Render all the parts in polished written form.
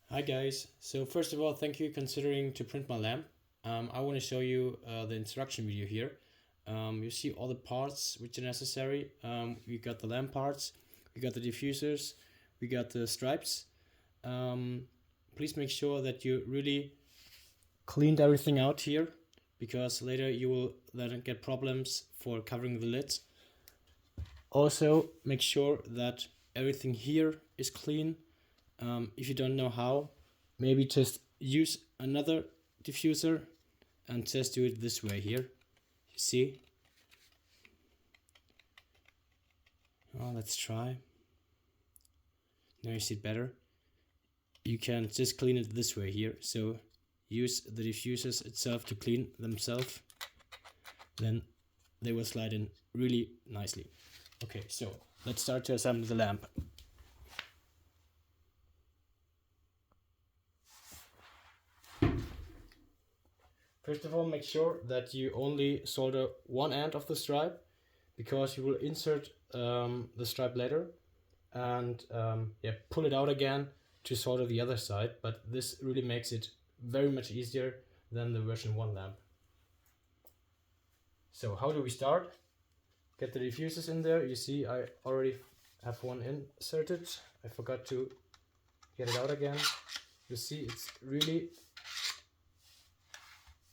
Hi guys, so first of all, thank you considering to print my lamp. I want to show you the instruction video here. You see all the parts which are necessary. We got the lamp parts, we got the diffusers, we got the stripes. Please make sure that you really cleaned everything out here, because later you will then get problems for covering the lids. Also make sure that everything here is clean. If you don't know how, maybe just use another diffuser and just do it this way here. You see? Oh, let's try. Now you see it better. You can just clean it this way here. So use the diffusers itself to clean themselves. Then they will slide in really nicely. Okay, so let's start to assemble the lamp. First of all, make sure that you only solder one end of the stripe, because you will insert the stripe later, and pull it out again to solder the other side. But this really makes it very much easier than the version 1 lamp. So how do we start? Get the diffusers in there. You see I already have one inserted. I forgot to get it out again. You see it's really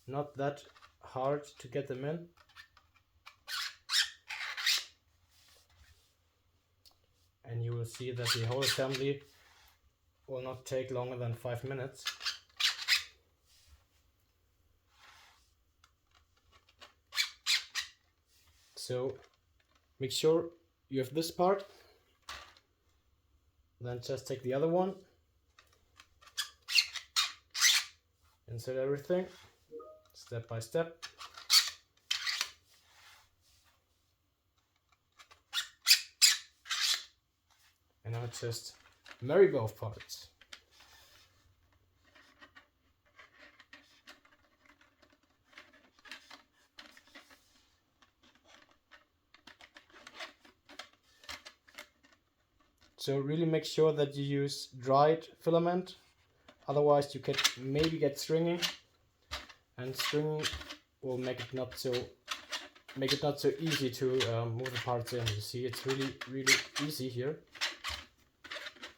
not that hard to get them in. And you will see that the whole assembly will not take longer than 5 minutes. So make sure you have this part, then just take the other one, insert everything step by step. And now just marry both parts. So really make sure that you use dried filament, otherwise you could maybe get stringing, and stringing will make it not so easy to move the parts in. You see, it's really easy here,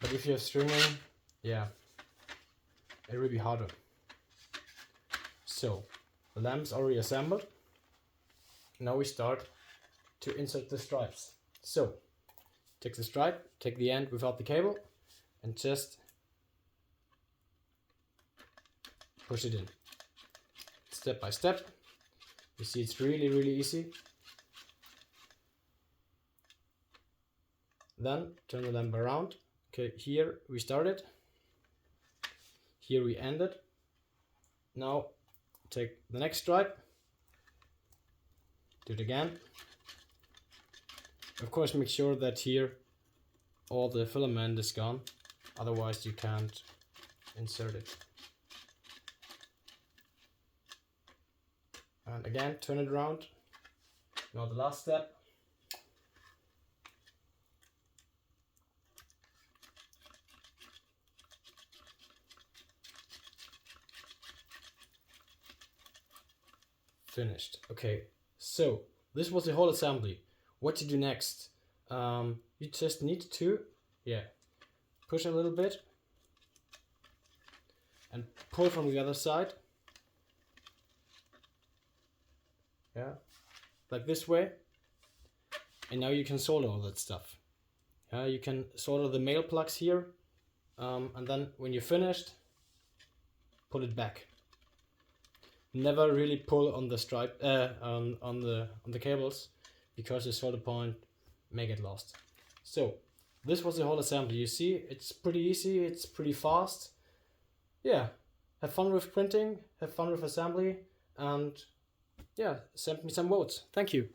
but if you have stringing, yeah, it will be harder. So the lamp's already assembled. Now we start to insert the stripes. So take the stripe, take the end without the cable, and just push it in step by step. You see, it's really easy. Then turn the lamp around. Okay, here we started, here we ended. Now take the next stripe, do it again. Of course, make sure that here all the filament is gone, otherwise you can't insert it. And again, turn it around. Now the last step. Finished. Okay, so this was the whole assembly. What to do next? You just need to push a little bit and pull from the other side. Yeah, like this way. And now you can solder all that stuff. You can solder the male plugs here, and then when you're finished, pull it back. Never really pull on the stripe on the cables, because the solder point may get lost. So this was the whole assembly. You see, it's pretty easy, it's pretty fast. Yeah, have fun with printing, have fun with assembly, and yeah, send me some votes. Thank you.